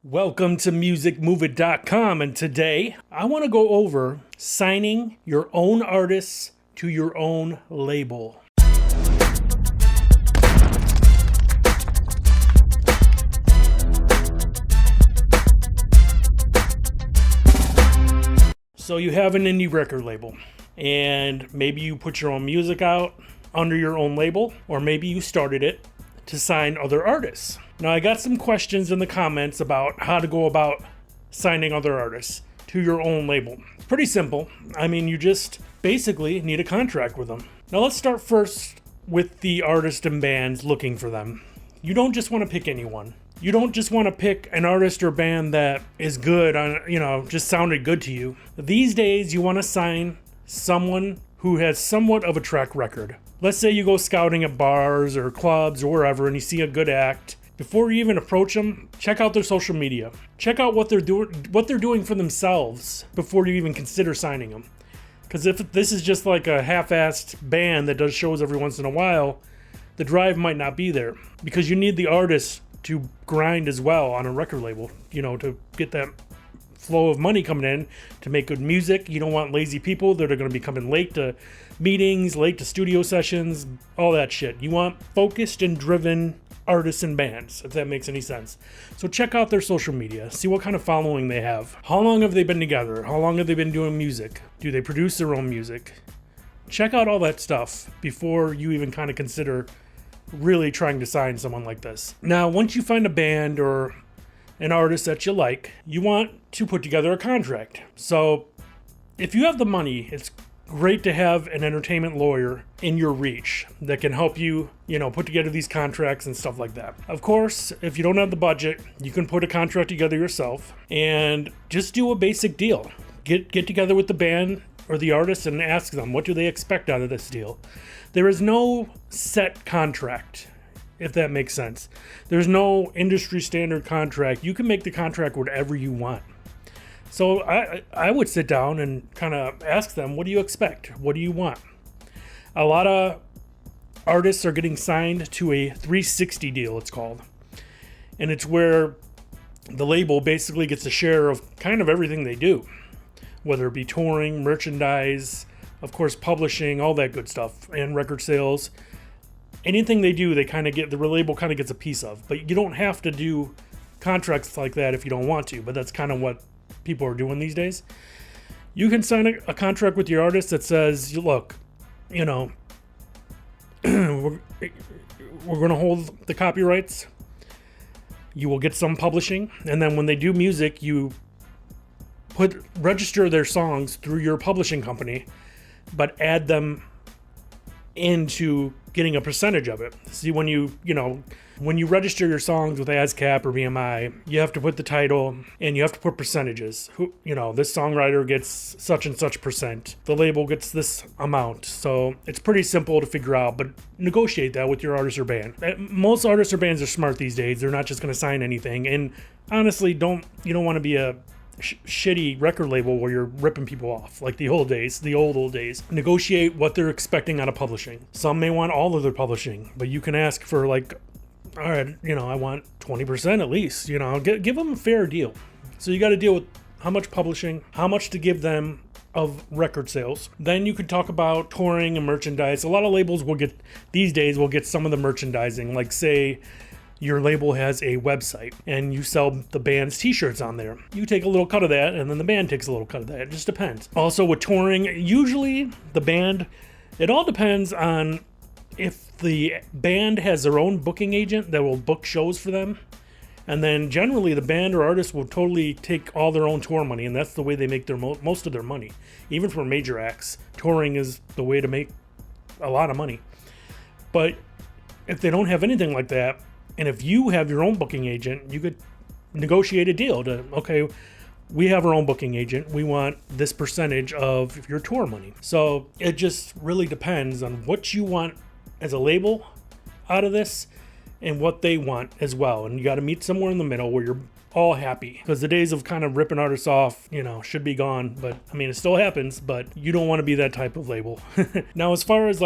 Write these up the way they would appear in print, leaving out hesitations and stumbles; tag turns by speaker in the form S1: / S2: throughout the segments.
S1: Welcome to musicmoveit.com, and today I want to go over signing your own artists to your own label. So you have an indie record label, and maybe you put your own music out under your own label, or maybe you started it to sign other artists. Now, I got some questions in the comments about how to go about signing other artists to your own label. It's pretty simple. I mean, you just basically need a contract with them. Now, let's start first with the artist and bands looking for them. You don't just want to pick anyone. You don't just want to pick an artist or band that is good on, just sounded good to you. These days, you want to sign someone who has somewhat of a track record. Let's say you go scouting at bars or clubs or wherever and you see a good act. Before you even approach them, check out their social media. Check out what they're doing for themselves before you even consider signing them. Because if this is just like a half-assed band that does shows every once in a while, the drive might not be there. Because you need the artist to grind as well on a record label, to get that flow of money coming in to make good music. You don't want lazy people that are going to be coming late to meetings, late to studio sessions, all that shit. You want focused and driven artists and bands, if that makes any sense. So check out their social media, see what kind of following they have. How long have they been together? How long have they been doing music? Do they produce their own music? Check out all that stuff before you even kind of consider really trying to sign someone like this. Now, once you find a band or an artist that you like, you want to put together a contract. So if you have the money, it's great to have an entertainment lawyer in your reach that can help you, put together these contracts and stuff like that. Of course, if you don't have the budget, you can put a contract together yourself and just do a basic deal. Get together with the band or the artist and ask them, what do they expect out of this deal? There is no set contract, if that makes sense. There's no industry standard contract. You can make the contract whatever you want. So I would sit down and kind of ask them, what do you expect? What do you want? A lot of artists are getting signed to a 360 deal, it's called. And it's where the label basically gets a share of kind of everything they do, whether it be touring, merchandise, of course, publishing, all that good stuff, and record sales. Anything they do, the label kind of gets a piece of. But you don't have to do contracts like that if you don't want to, but that's kind of what people are doing these days. You can sign a contract with your artist that says, look, we're going to hold the copyrights. You will get some publishing. And then when they do music, you register their songs through your publishing company, but add them into getting a percentage of it. See, when you register your songs with ASCAP or BMI, you have to put the title and you have to put percentages. This songwriter gets such and such percent. The label gets this amount. So it's pretty simple to figure out, but negotiate that with your artist or band. Most artists or bands are smart these days. They're not just going to sign anything. And honestly, you don't want to be a shitty record label where you're ripping people off like the old days. Negotiate what they're expecting out of publishing. Some may want all of their publishing, but you can ask for all right, I want 20% at least, give them a fair deal. So you got to deal with how much publishing, how much to give them of record sales. Then you could talk about touring and merchandise. A lot of labels these days will get some of the merchandising, like say your label has a website and you sell the band's t-shirts on there. You take a little cut of that and then the band takes a little cut of that. It just depends. Also with touring, usually the band, it all depends on if the band has their own booking agent that will book shows for them. And then generally the band or artist will totally take all their own tour money, and that's the way they make their most of their money. Even for major acts, touring is the way to make a lot of money. But if they don't have anything like that, and if you have your own booking agent, you could negotiate a deal okay, we have our own booking agent. We want this percentage of your tour money. So it just really depends on what you want as a label out of this and what they want as well. And you got to meet somewhere in the middle where you're all happy, because the days of kind of ripping artists off, should be gone. But I mean, it still happens, but you don't want to be that type of label. Now, as far as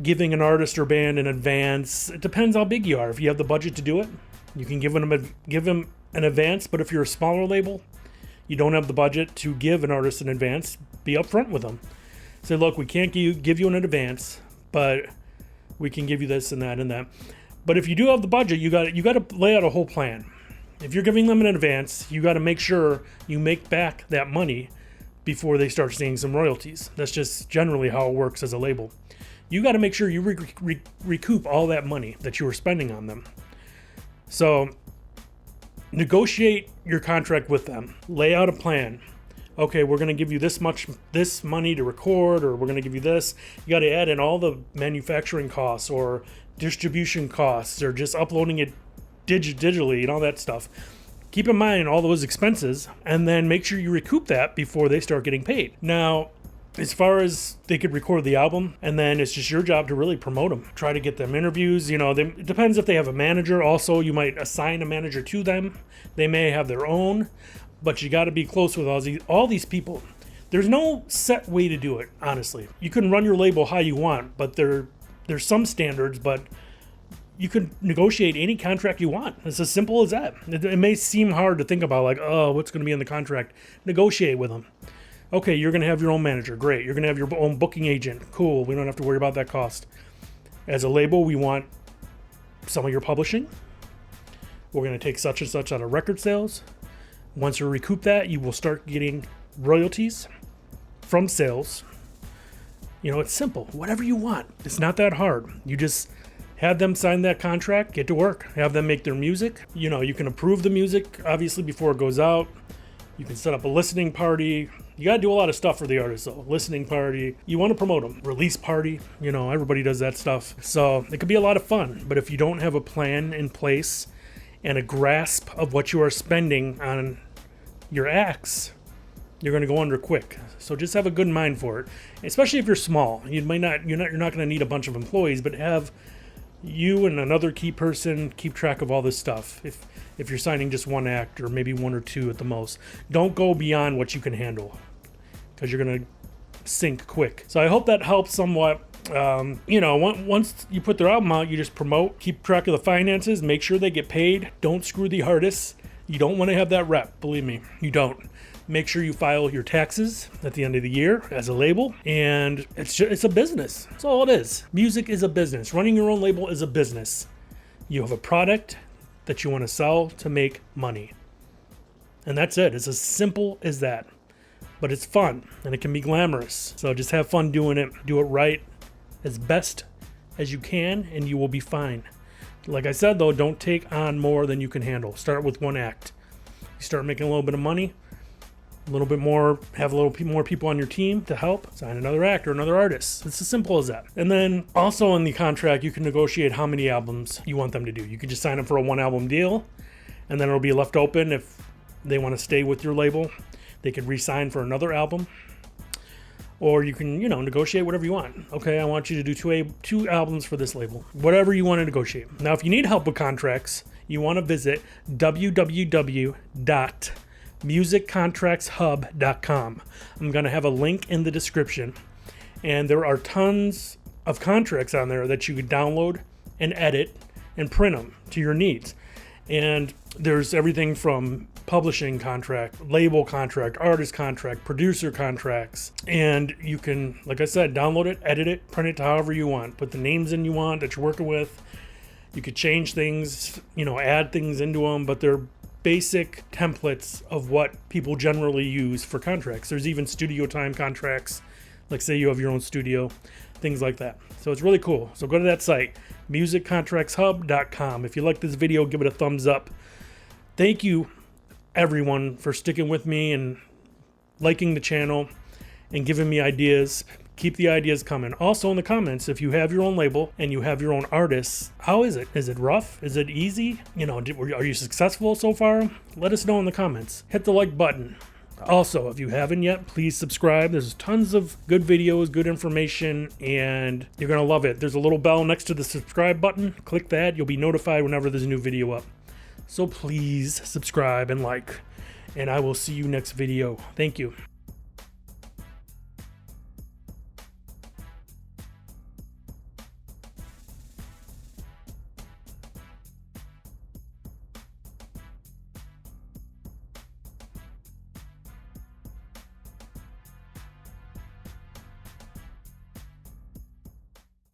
S1: giving an artist or band in advance, it depends how big you are. If you have the budget to do it, you can give them an advance, but if you're a smaller label, you don't have the budget to give an artist an advance, be upfront with them. Say, look, we can't give you an advance, but we can give you this and that and that. But if you do have the budget, you got to lay out a whole plan. If you're giving them an advance, you got to make sure you make back that money before they start seeing some royalties. That's just generally how it works as a label. You got to make sure you recoup all that money that you were spending on them. So negotiate your contract with them. Lay out a plan. Okay, we're going to give you this money to record, or we're going to give you this. You got to add in all the manufacturing costs or distribution costs or just uploading it digitally and all that stuff. Keep in mind all those expenses, and then make sure you recoup that before they start getting paid. Now, as far as they could record the album, and then it's just your job to really promote them. Try to get them interviews. It depends if they have a manager. Also, you might assign a manager to them. They may have their own, but you got to be close with all these people. There's no set way to do it, honestly. You can run your label how you want, but there's some standards, but you can negotiate any contract you want. It's as simple as that. It may seem hard to think about, like, oh, what's going to be in the contract? Negotiate with them. Okay, you're going to have your own manager. Great. You're going to have your own booking agent. Cool. We don't have to worry about that cost. As a label, we want some of your publishing. We're going to take such and such out of record sales. Once you recoup that, you will start getting royalties from sales. It's simple. Whatever you want. It's not that hard. You just have them sign that contract, get to work. Have them make their music. You can approve the music, obviously, before it goes out. You can set up a listening party. You got to do a lot of stuff for the artist, though. Listening party. You want to promote them. Release party. Everybody does that stuff. So it could be a lot of fun. But if you don't have a plan in place and a grasp of what you are spending on your acts, you're going to go under quick. So just have a good mind for it. Especially if you're small. You're not going to need a bunch of employees, but have you and another key person keep track of all this stuff. If you're signing just one act or maybe one or two at the most, don't go beyond what you can handle, because you're going to sink quick. So I hope that helps somewhat. Once you put their album out, you just promote, keep track of the finances, make sure they get paid. Don't screw the artists. You don't want to have that rep. Believe me, you don't. Make sure you file your taxes at the end of the year as a label, and it's a business. That's all it is. Music is a business. Running your own label is a business. You have a product that you want to sell to make money. And that's it. It's as simple as that. But it's fun, and it can be glamorous. So just have fun doing it. Do it right as best as you can, and you will be fine. Like I said, though, don't take on more than you can handle. Start with one act. You start making a little bit of money, a little bit more, have a little more people on your team to help, sign another act or another artist. It's as simple as that. And then also in the contract, you can negotiate how many albums you want them to do. You can just sign up for a one album deal, and then it'll be left open if they want to stay with your label. They could re-sign for another album. Or you can, negotiate whatever you want. Okay, I want you to do two albums for this label. Whatever you want to negotiate. Now, if you need help with contracts, you want to visit www.musiccontractshub.com. I'm going to have a link in the description. And there are tons of contracts on there that you could download and edit and print them to your needs. And there's everything from publishing contract, label contract, artist contract, producer contracts. And you can, like I said, download it, edit it, print it to however you want. Put the names in you want that you're working with. You could change things, add things into them, but they're basic templates of what people generally use for contracts. There's even studio time contracts, like say you have your own studio, things like that. So it's really cool. So go to that site, musiccontractshub.com. If you like this video, give it a thumbs up. Thank you, everyone, for sticking with me and liking the channel and giving me ideas. Keep the ideas coming. Also in the comments, if you have your own label and you have your own artists, how is it? Is it rough? Is it easy? Are you successful so far? Let us know in the comments. Hit the like button. Also, if you haven't yet, please subscribe. There's tons of good videos, good information, and you're going to love it. There's a little bell next to the subscribe button. Click that. You'll be notified whenever there's a new video up. So please subscribe and like, and I will see you next video. Thank you.